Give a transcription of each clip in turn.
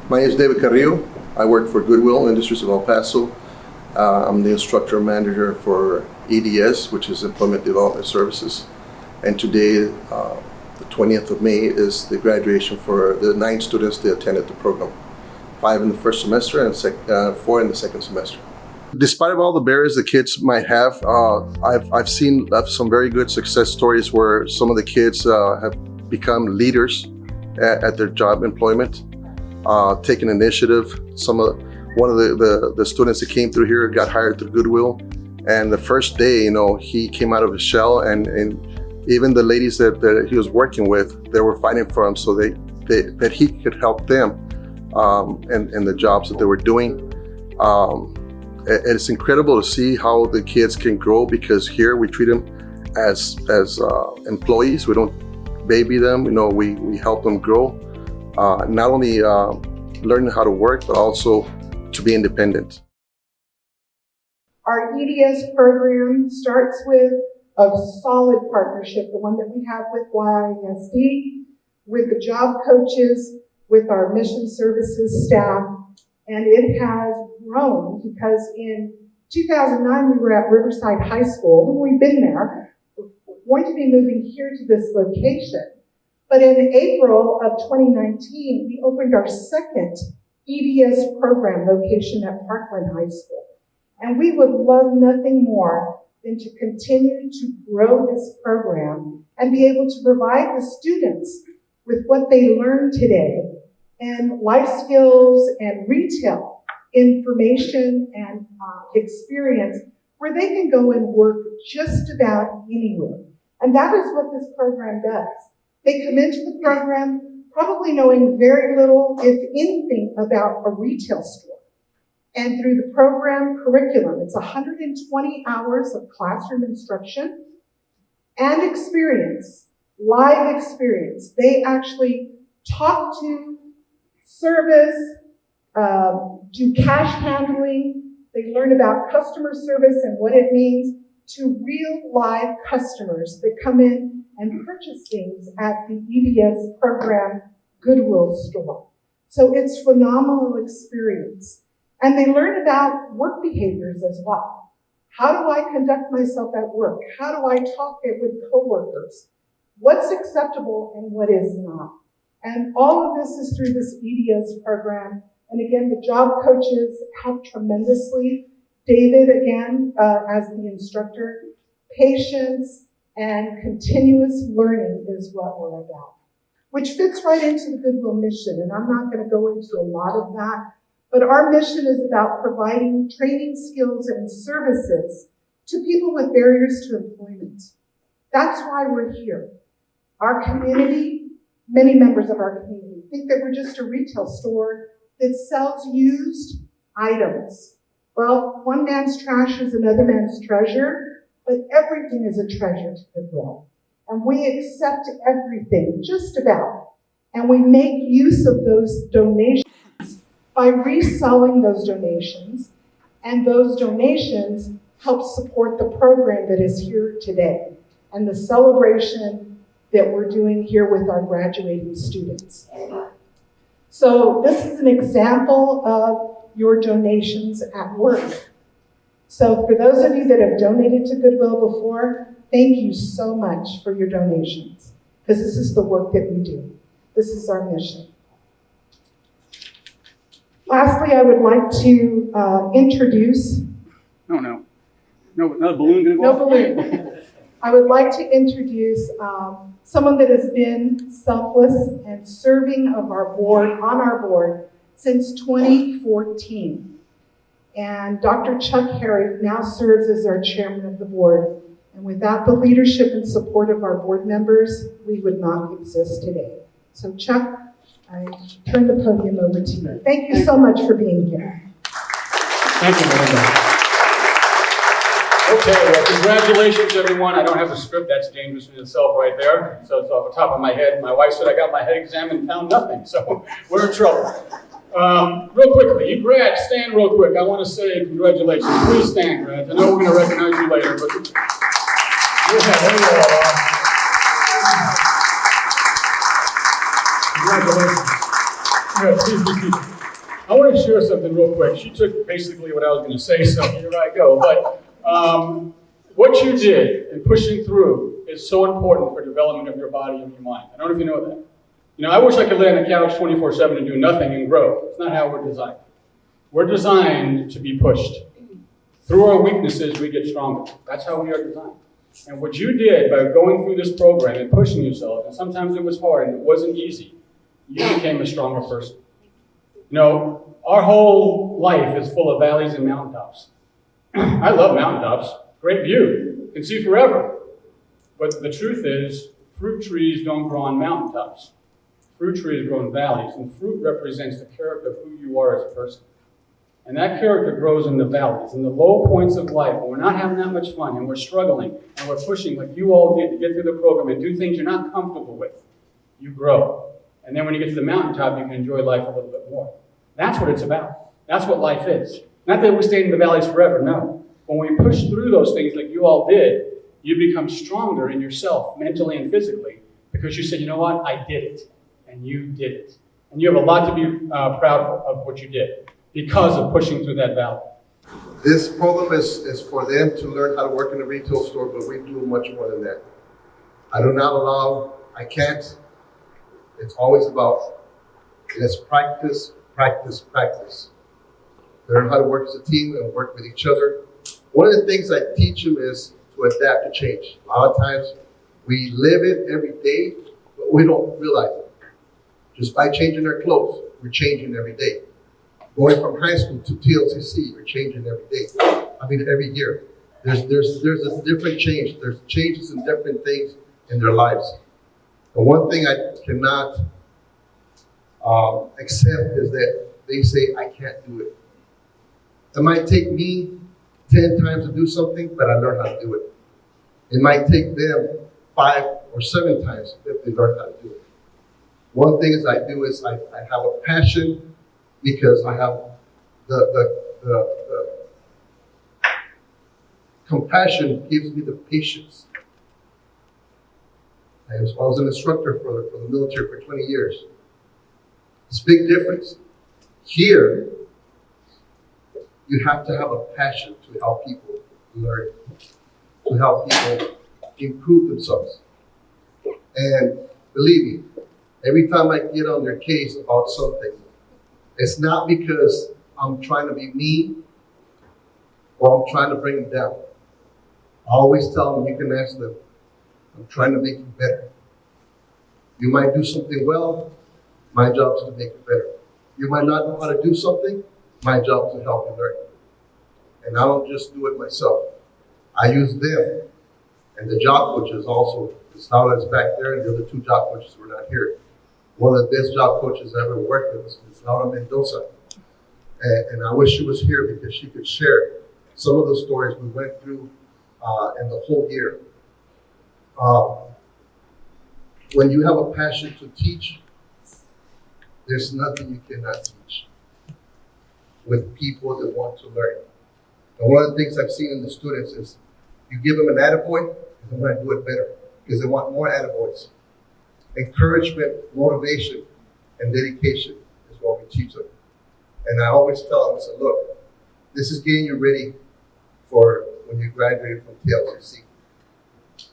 My name is David Carrillo. I work for Goodwill Industries of El Paso. I'm the instructor manager for EDS, which is Employment Development Services. And today, the 20th of May, is the graduation for the 9 students that attended the program. 5 in the first semester and 4 in the second semester. Despite all the barriers the kids might have, I've seen some very good success stories where some of the kids have become leaders at their job employment, taking initiative. One of the students that came through here got hired through Goodwill, and the first day, he came out of his shell, and even the ladies that he was working with, they were fighting for him so that he could help them in the jobs that they were doing. It's incredible to see how the kids can grow, because here we treat them as employees. We don't baby them. We help them grow, not only learning how to work, but also to be independent. Our EDS program starts with a solid partnership, the one that we have with YISD, with the job coaches, with our mission services staff, and it has grown because in 2009 we were at Riverside High School, and we've been there. We're going to be moving here to this location. But in April of 2019, we opened our second EDS program location at Parkland High School. And we would love nothing more than to continue to grow this program and be able to provide the students with what they learn today and life skills and retail information and experience where they can go and work just about anywhere. And that is what this program does. They come into the program probably knowing very little, if anything, about a retail store. And through the program curriculum, it's 120 hours of classroom instruction and experience, live experience. They actually talk to, service, do cash handling. They learn about customer service and what it means to real live customers that come in and purchase things at the EDS program Goodwill store. So it's phenomenal experience. And they learn about work behaviors as well. How do I conduct myself at work? How do I talk with coworkers? What's acceptable and what is not? And all of this is through this EDS program. And again, the job coaches help tremendously. David, again, as the instructor, patience and continuous learning is what we're about, which fits right into the Goodwill mission. And I'm not going to go into a lot of that, but our mission is about providing training skills and services to people with barriers to employment. That's why we're here. Our community, many members of our community, think that we're just a retail store that sells used items. Well, one man's trash is another man's treasure, but everything is a treasure to Goodwill. And we accept everything, just about. And we make use of those donations by reselling those donations. And those donations help support the program that is here today and the celebration that we're doing here with our graduating students. So this is an example of your donations at work. So for those of you that have donated to Goodwill before, thank you so much for your donations, because this is the work that we do. This is our mission. Lastly, I would like to introduce... No, another balloon gonna go No off? balloon. I would like to introduce someone that has been selfless and serving on our board since 2014. And Dr. Chuck Harry now serves as our chairman of the board. And without the leadership and support of our board members, we would not exist today. So Chuck, I turn the podium over to you. Thank you so much for being here. Thank you, Melinda. Okay, well, congratulations, everyone. I don't have a script. That's dangerous in itself right there. So it's off the top of my head. My wife said I got my head examined and found nothing. So we're in trouble. Real quickly, you grads, stand real quick. I want to say congratulations. Please stand, grads. I know we're going to recognize you later, but yeah, there you are. Congratulations. Yeah, please be seated. I want to share something real quick. She took basically what I was going to say, so here I go. But what you did in pushing through is so important for development of your body and your mind. I don't know if you know that. You know, I wish I could lay on the couch 24/7 and do nothing and grow. It's not how we're designed. We're designed to be pushed. Through our weaknesses, we get stronger. That's how we are designed. And what you did by going through this program and pushing yourself, and sometimes it was hard and it wasn't easy, you became a stronger person. You know, our whole life is full of valleys and mountaintops. I love mountaintops. Great view. Can see forever. But the truth is, fruit trees don't grow on mountaintops. Fruit trees grow in valleys, and fruit represents the character of who you are as a person. And that character grows in the valleys, in the low points of life, when we're not having that much fun, and we're struggling, and we're pushing like you all did to get through the program and do things you're not comfortable with. You grow. And then when you get to the mountaintop, you can enjoy life a little bit more. That's what it's about. That's what life is. Not that we stay in the valleys forever, no. When we push through those things like you all did, you become stronger in yourself, mentally and physically, because you said, you know what, I did it. And you did it. And you have a lot to be proud of what you did because of pushing through that valley. This program is for them to learn how to work in a retail store, but we do much more than that. I do not allow, I can't. It's always about, let's practice, practice, practice. Learn how to work as a team and work with each other. One of the things I teach them is to adapt to change. A lot of times we live it every day, but we don't realize it. Just by changing our clothes, we're changing every day. Going from high school to TLCC, we're changing every day. I mean, every year. There's a different change. There's changes in different things in their lives. And one thing I cannot accept is that they say, I can't do it. It might take me 10 times to do something, but I learned how to do it. It might take them 5 or 7 times if they learn how to do it. One thing I do is I have a passion because I have the compassion gives me the patience. I was an instructor for the military for 20 years. It's a big difference. Here, you have to have a passion to help people learn, to help people improve themselves. And believe me, every time I get on their case about something, it's not because I'm trying to be mean or I'm trying to bring them down. I always tell them, you can ask them, I'm trying to make you better. You might do something well, my job is to make it better. You might not know how to do something, my job is to help you learn. And I don't just do it myself. I use them. And the job coaches also. Laura is back there, and the other 2 job coaches were not here. One of the best job coaches I ever worked with is Laura Mendoza. And I wish she was here because she could share some of the stories we went through in the whole year. When you have a passion to teach, there's nothing you cannot teach with people that want to learn. And one of the things I've seen in the students is you give them an attaboy, and they want to do it better because they want more attaboys. Encouragement, motivation, and dedication is what we teach them. And I always tell them, I say, look, this is getting you ready for when you graduate from TLCC.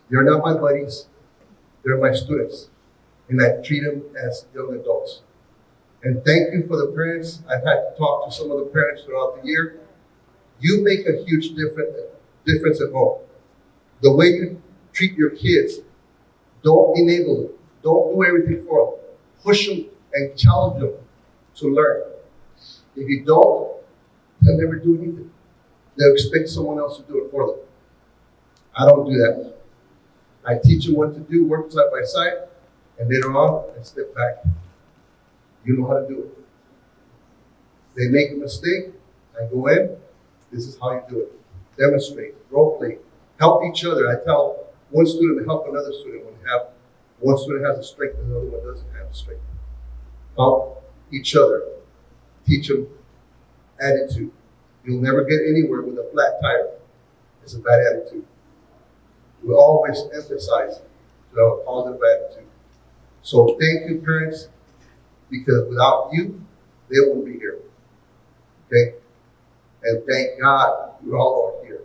You're not my buddies, they're my students. And I treat them as young adults. And thank you for the parents. I've had to talk to some of the parents throughout the year. You make a huge difference at home. The way you treat your kids, don't enable them. Don't do everything for them. Push them and challenge them to learn. If you don't, they'll never do anything. They'll expect someone else to do it for them. I don't do that. I teach them what to do, work side by side, and later on, I step back. You know how to do it. They make a mistake, I go in, this is how you do it. Demonstrate, role play, help each other. I tell one student to help another student when one student has a strength and the other one doesn't have a strength. Help each other. Teach them attitude. You'll never get anywhere with a flat tire. It's a bad attitude. We always emphasize to have a positive attitude. So thank you, parents, because without you, they won't be here. And thank God you all are here.